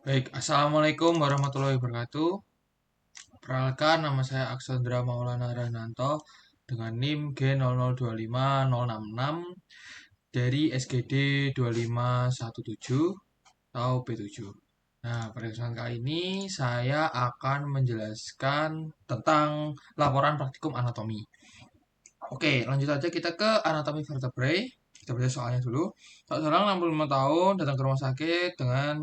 Baik, Assalamualaikum warahmatullahi wabarakatuh. Perkenalkan, nama saya Aksandra Maulana Rahnanto dengan NIM G0025066 dari SGD 2517 atau B7. Nah, pada kesempatan kali ini saya akan menjelaskan tentang laporan praktikum anatomi. Oke, lanjut aja kita ke anatomi vertebrae. Kita baca soalnya dulu. Seorang 65 tahun datang ke rumah sakit dengan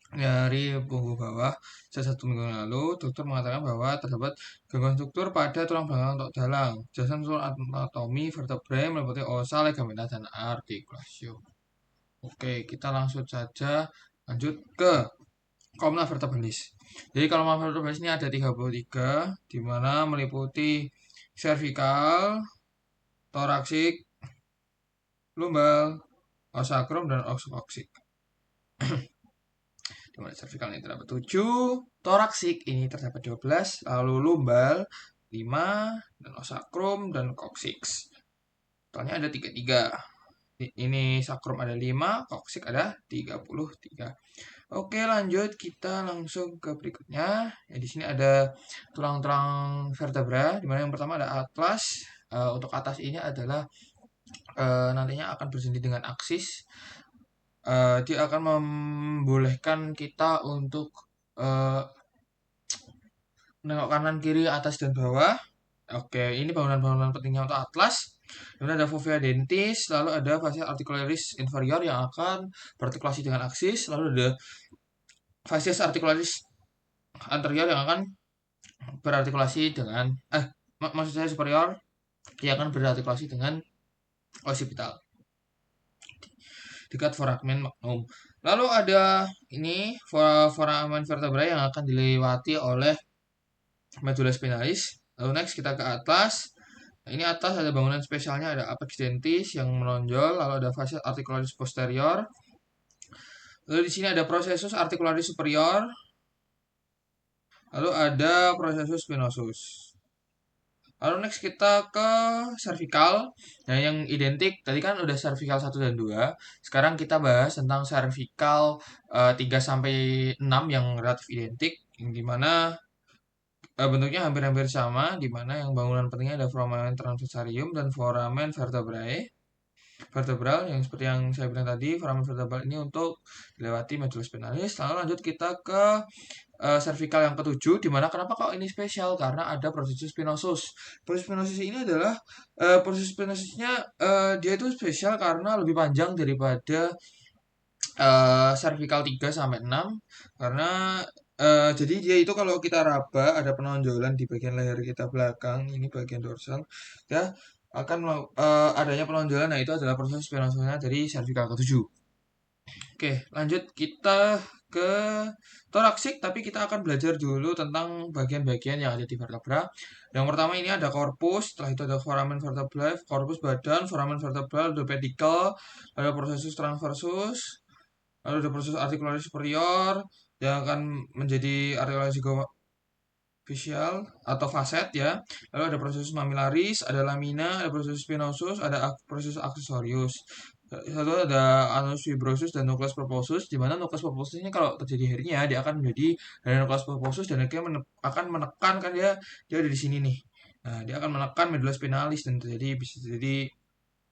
dari punggung bawah satu minggu yang lalu, dokter mengatakan bahwa terdapat gangguan struktur pada tulang belakang otot dalam. Jelasan seluruh anatomi vertebrae meliputi osa, ligamenta, dan artikulasi. Oke, kita langsung saja lanjut ke kolumna vertebralis. Jadi kolumna vertebralis ini ada 33, di mana meliputi cervical, thoracic, lumbal, osakrum, dan oksikoksik. Dimana cervical ini terdapat 7, thoracic ini terdapat 12, lalu lumbal 5, dan osakrum dan coccyx. Totalnya ada 33. Ini sakrum ada 5, coccyx ada 33. Oke, lanjut kita langsung ke berikutnya. Ya, di sini ada tulang-tulang vertebra, di mana yang pertama ada atlas. Untuk atas ini adalah nantinya akan bersindi dengan aksis. Dia akan membolehkan kita untuk uh, menengok kanan, kiri, atas, dan bawah. Oke, ini bangunan-bangunan pentingnya untuk atlas. Kemudian ada fovea dentis, lalu ada fascia articularis inferior yang akan berartikulasi dengan aksis, lalu ada fascia articularis anterior yang akan berartikulasi dengan maksud saya superior yang akan berartikulasi dengan occipital dekat foramen magnum. Lalu ada ini foramen vertebrae yang akan dilewati oleh medulla spinalis. Lalu next kita ke atas. Nah, ini atas ada bangunan spesialnya, ada apex dentis yang menonjol, lalu ada fascia articularis posterior. Lalu di sini ada processus articularis superior. Lalu ada processus spinosus. Lalu next kita ke cervical. Nah, yang identik tadi kan udah cervical 1 dan 2. Sekarang kita bahas tentang cervical 3 sampai 6 yang relatif identik, yang dimana bentuknya hampir-hampir sama, di mana yang bangunan pentingnya ada foramen transversarium dan foramen vertebrae. Vertebral yang seperti yang saya bilang tadi, foramen vertebral ini untuk dilewati medulla spinalis. Lalu lanjut kita ke cervical yang ketujuh, di mana kenapa kok ini spesial? Karena ada processus spinosus. Processus spinosus ini adalah proses spinosisnya dia itu spesial karena lebih panjang daripada cervical 3 sampai 6 karena jadi dia itu kalau kita raba ada penonjolan di bagian leher kita belakang, ini bagian dorsal ya, akan adanya penonjolan. Nah, itu adalah proses spinosusnya dari cervical ke-7. Oke, lanjut kita ke thoracic, tapi kita akan belajar dulu tentang bagian-bagian yang ada di vertebra. Yang pertama ini ada corpus, setelah itu ada foramen vertebrae, corpus badan, foramen vertebral, ada pedicle, ada processus transversus, lalu ada proses artikularis superior yang akan menjadi artikulasi facial atau facet ya. Lalu ada proses mamillaris, ada lamina, ada proses spinosus, ada proses accessorius. Satu ada anus fibrosus dan nucleus pulposus, di mana nucleus pulposus ini kalau terjadi hernia dia akan menjadi dari nucleus pulposus dan akhirnya akan menekan kan dia ada di sini nih. Nah, dia akan menekan medulla spinalis dan bisa terjadi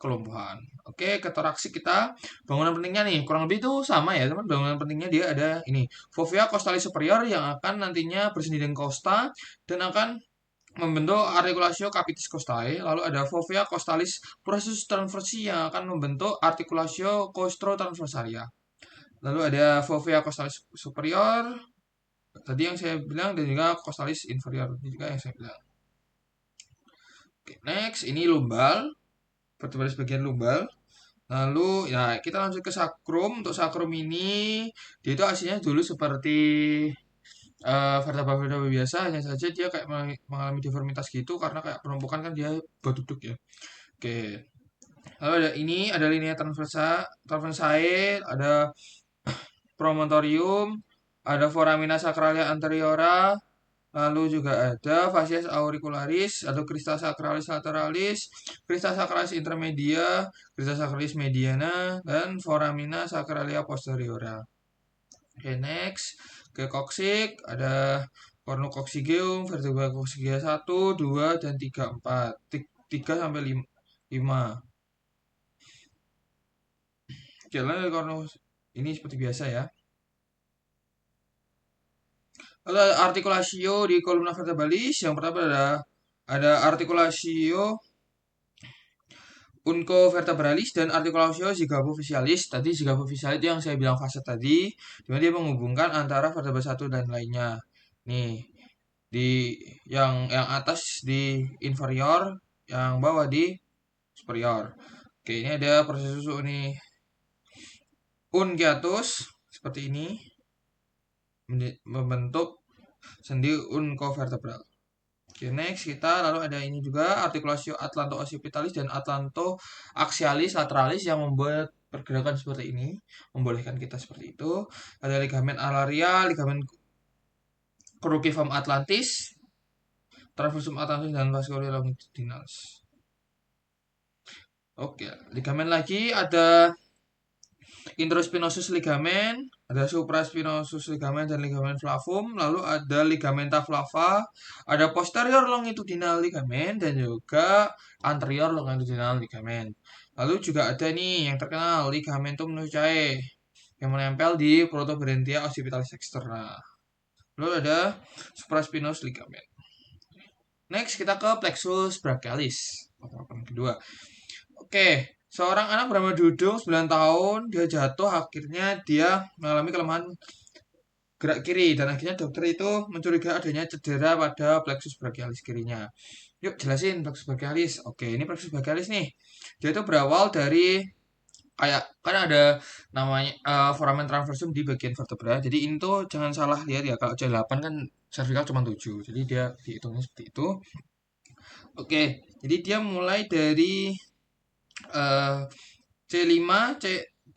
kelumpuhan. Oke, ke toraksik kita bangunan pentingnya nih kurang lebih itu sama ya teman. Bangunan pentingnya dia ada ini fovea costalis superior yang akan nantinya bersendiri dengan costa dan akan membentuk articulatio capitis costae. Lalu ada fovea costalis processus transversi yang akan membentuk articulatio costo-transversalia. Lalu ada fovea costalis superior tadi yang saya bilang, dan juga costalis inferior juga yang saya bilang. Oke, next ini lumbal, vertebrae bagian lumbal. Lalu ya kita lanjut ke sakrum. Untuk sakrum ini dia itu aslinya dulu seperti vertebra-vertebra biasa, hanya saja dia kayak mengalami deformitas gitu karena kayak penumpukan kan dia berduduk ya. Oke. Lalu ada ini ada linea transversae, ada promontorium, ada foramina sacralia anteriora, lalu juga ada fascia auricularis, ada crista sacralis lateralis, crista sacralis intermedia, crista sacralis mediana, dan foramina sacralia posteriora. Oke, next ke koksik ada cornucoccygeum, vertebra coccygia 1, 2 dan 3 4. 3 sampai 5. Jalan cornu ini seperti biasa ya. Lalu articulatio di columna vertebralis yang pertama ada articulatio uncovertebralis dan articulatio zygapophysalis. Tadi zygapophysalis itu yang saya bilang fase tadi, di mana dia menghubungkan antara vertebra satu dan lainnya. Nih, di yang atas di inferior, yang bawah di superior. Oke, ini ada proses susu nih. Unguiatus seperti ini membentuk sendi uncovertebral. Oke, next kita lalu ada ini juga articulatio atlanto-occipitalis dan atlanto-axialis lateralis yang membuat pergerakan seperti ini, membolehkan kita seperti itu. Ada ligamen alaria, ligamen cruciform atlantis, transversum atlantis dan vascular longitudinalis. Oke, ligamen lagi ada intraspinosus ligamen, ada supraspinosus ligamen dan ligamen flavum, lalu ada ligamenta flava, ada posterior longitudinal ligamen dan juga anterior longitudinal ligamen. Lalu juga ada nih yang terkenal ligamentum nuchae yang menempel di protuberantia occipitalis externa. Lalu ada supraspinous ligamen. Next kita ke plexus brachialis. Yang kedua. Oke, seorang anak bernama Dudung 9 tahun, dia jatuh, akhirnya dia mengalami kelemahan gerak kiri dan akhirnya dokter itu mencurigai adanya cedera pada plexus brachialis kirinya. Yuk jelasin plexus brachialis. Oke, ini plexus brachialis nih. Dia itu berawal dari kayak kan ada namanya foramen transversum di bagian vertebra. Jadi ini tuh jangan salah lihat ya, kalau C8 kan cervical cuma 7. Jadi dia dihitungnya seperti itu. Oke, jadi dia mulai dari C5, C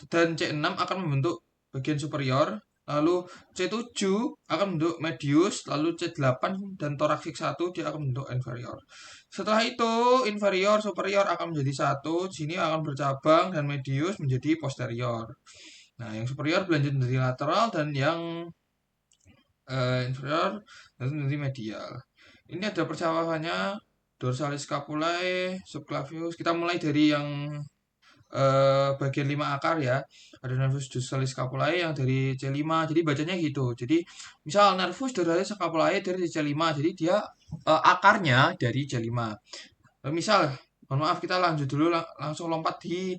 dan C6 akan membentuk bagian superior, lalu C7 akan membentuk medius, lalu C8 dan thoracic 1 dia akan membentuk inferior. Setelah itu inferior superior akan menjadi satu, sini akan bercabang dan medius menjadi posterior. Nah, yang superior berlanjut menjadi lateral dan yang inferior menjadi medial. Ini ada percabakannya dorsalis scapulae, subclavius. Kita mulai dari yang bagian 5 akar ya. Ada nervus dorsalis scapulae yang dari C5. Jadi bacanya gitu. Jadi misal nervus dorsalis scapulae dari C5. Jadi dia akarnya dari C5. Misal mohon maaf kita lanjut dulu langsung lompat di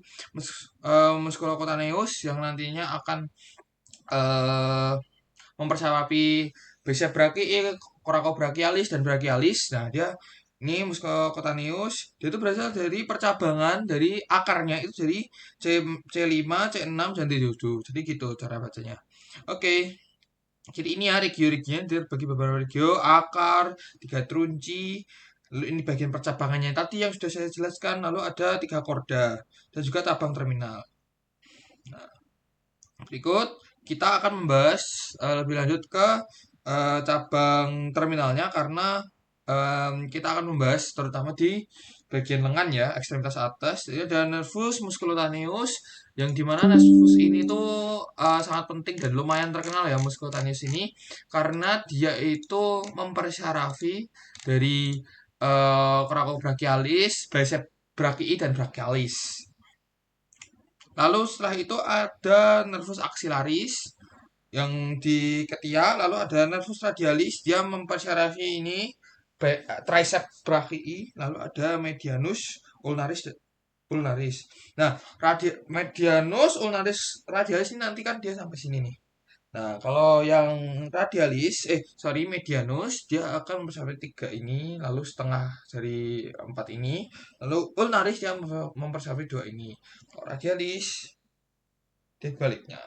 musculocutaneus yang nantinya akan uh, mempersarapi bicep brachii, coracobrachialis dan brachialis. Nah, dia ini musculocutaneus, dia itu berasal dari percabangan dari akarnya itu dari C5, C6 dan C7. Jadi gitu cara bacanya. Oke. Jadi ini ya regio-regionya terbagi beberapa regio, akar, 3 trunci, lalu ini bagian percabangannya tadi yang sudah saya jelaskan, lalu ada 3 korda dan juga tabang terminal. Nah, berikut kita akan membahas lebih lanjut ke cabang terminalnya karena kita akan membahas terutama di bagian lengan ya, ekstremitas atas. Jadi ada nervus musculocutaneus yang dimana nervus ini tuh sangat penting dan lumayan terkenal ya musculocutaneus ini karena dia itu mempersarafi dari coracobrachialis, bicep brachii dan brachialis. Lalu setelah itu ada nervus axillaris yang di ketiak, lalu ada nervus radialis, dia mempersarafi ini tricep brachii, lalu ada medianus ulnaris. Nah, medianus ulnaris radialis ini nanti kan dia sampai sini nih. Nah, kalau yang medianus, dia akan mempersarafi 3 ini, lalu setengah dari 4 ini, lalu ulnaris dia mempersarafi 2 ini. Kalau radialis, dia baliknya.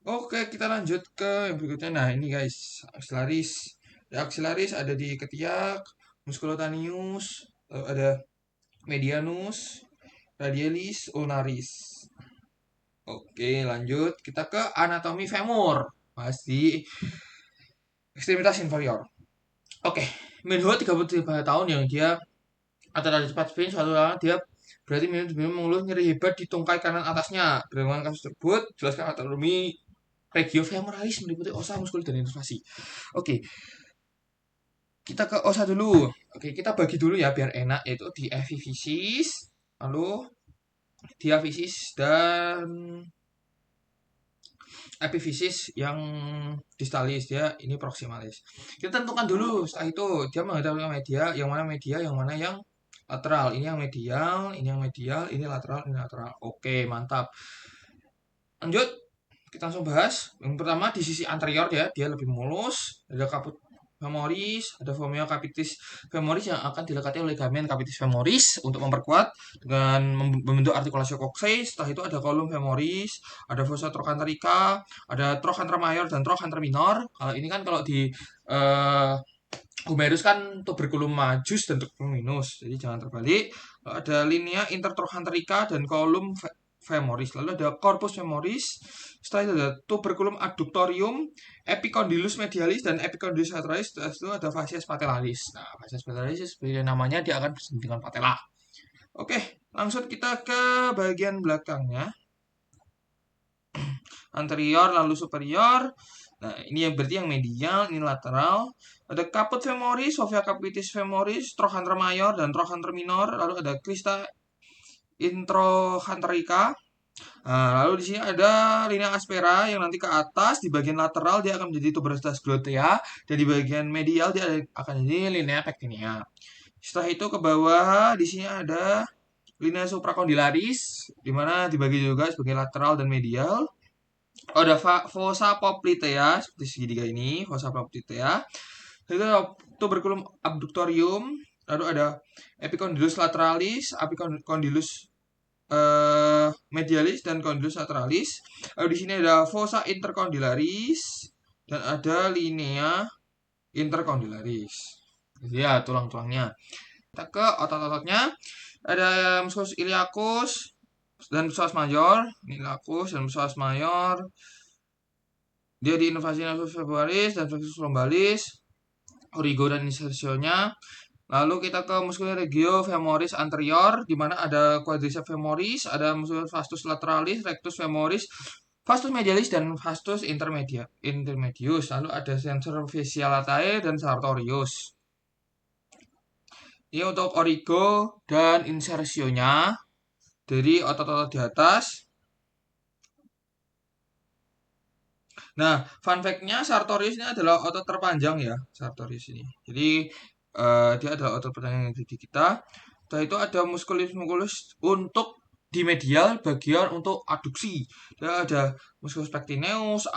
Oke, kita lanjut ke yang berikutnya. Nah, ini guys, axillaris. Ya, axillaris ada di ketiak, musculocutaneus, lalu ada medianus, radialis, ulnaris. Oke, lanjut kita ke anatomi femur. Masih ekstremitas inferior. Oke, Minho 33 tahun yang dia antara cepat sprint suatu orang dia berarti minum mengeluh nyeri hebat di tungkai kanan atasnya. Berdasarkan kasus tersebut, jelaskan anatomi Regio femoralis meliputi osa, muskul, dan inervasi. Oke, kita ke osa dulu. Oke, kita bagi dulu ya biar enak, yaitu di epiphysis, lalu diaphysis, dan epifisis yang distalis, dia ini proximalis. Kita tentukan dulu, setelah itu dia mengetahui media, yang mana media, yang mana yang lateral. Ini yang medial, ini yang medial, ini lateral, ini lateral. Oke, mantap. Lanjut, kita langsung bahas. Yang pertama di sisi anterior ya, dia lebih mulus, ada caput femoris, ada femio capitis femoris yang akan dilekati oleh ligamen capitis femoris untuk memperkuat dengan membentuk artikulasi coxae. Setelah itu ada column femoris, ada fossa trochanterica, ada trochanter mayor dan trochanter minor. Kalau ini kan kalau di humerus kan tuberculum majus dan tuberculum minus, jadi jangan terbalik. Ada linea intertrochanterica dan column femoris. Lalu ada corpus femoris. Setelah itu ada tuberculum adductorium, epicondylus medialis dan epicondylus lateralis. Setelah itu ada fascias patellaris. Nah, fascias patellaris seperti namanya dia akan bersama dengan patella. Oke, langsung kita ke bagian belakangnya. Anterior lalu superior. Nah, ini yang berarti yang medial, ini lateral. Ada caput femoris, fovea capitis femoris, trochanter mayor dan trochanter minor. Lalu ada crista introchanterica. Nah, lalu di sini ada linea aspera yang nanti ke atas di bagian lateral dia akan menjadi tuberositas glutea dan di bagian medial dia akan jadi linea pectinea. Setelah itu ke bawah di sini ada linea supracondylaris di mana dibagi juga sebagai lateral dan medial. Ada fossa poplitea seperti segitiga ini, fossa poplitea. Itu ada tuberculum abductorium, lalu ada epicondylus lateralis, epicondylus medialis dan condylus lateralis. Lalu di sini ada fossa intercondylaris dan ada linea intercondylaris. Jadi ya tulang-tulangnya. Kita ke otot-ototnya. Ada musculus iliacus dan psoas major, iliacus dan psoas major. Dia diinovasi nervus femoris dan flexus lumbalis, origo dan insersionya. Lalu kita ke musculus regio femoris anterior, di mana ada quadriceps femoris, ada musculus vastus lateralis, rectus femoris, vastus medialis dan vastus intermedius. Lalu ada sensor fasciolatae dan sartorius. Ini untuk origo dan insersionya dari otot-otot di atas. Nah, fun fact-nya sartorius ini adalah otot terpanjang ya, sartorius ini. Jadi dia adalah otot terpanjang yang di kita. Setelah itu ada musculus untuk di medial bagian untuk aduksi. Dia ada musculus pectineus,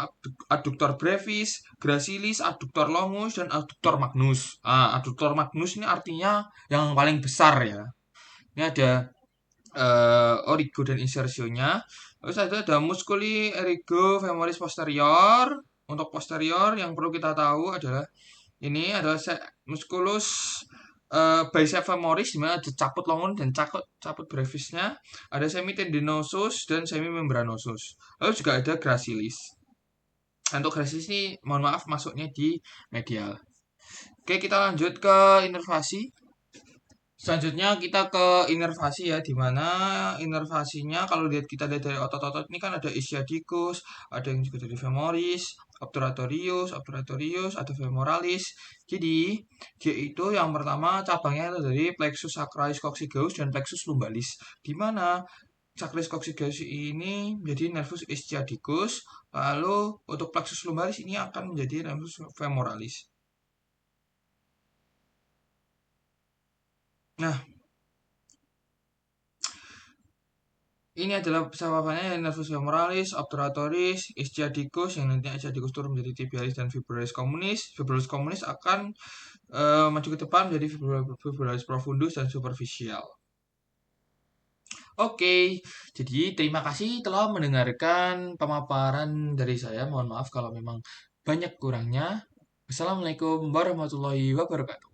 adductor brevis, gracilis, adductor longus dan adductor magnus. Adductor magnus ini artinya yang paling besar ya. Ini ada origo dan insersionya. Terus ada musculi erigo femoris posterior. Untuk posterior yang perlu kita tahu adalah ini adalah musculus bicep femoris di mana ada caput longus dan caput brevisnya. Ada semitendinosus dan semimembranosus. Lalu juga ada gracilis. Untuk gracilis ini mohon maaf masuknya di medial. Oke, kita lanjut ke inervasi. Selanjutnya kita ke inervasi ya, di mana inervasinya kalau kita lihat dari otot-otot ini kan ada ischiadicus, ada yang juga dari femoris, obturatorius, ada femoralis. Jadi dia itu yang pertama cabangnya itu dari plexus sacralis coccygeus dan plexus lumbalis. Di mana sacralis coccygeus ini menjadi nervus ischiadicus, lalu untuk plexus lumbalis ini akan menjadi nervus femoralis. Nah, ini adalah sahabatnya nervus femoralis, obturatoris, ischiadicus yang nantinya ischiadicus turun menjadi tibialis dan fibularis communis. Fibularis communis akan maju ke depan menjadi fibularis profundus dan superficial. Oke, jadi terima kasih telah mendengarkan pemaparan dari saya. Mohon maaf kalau memang banyak kurangnya. Assalamualaikum warahmatullahi wabarakatuh.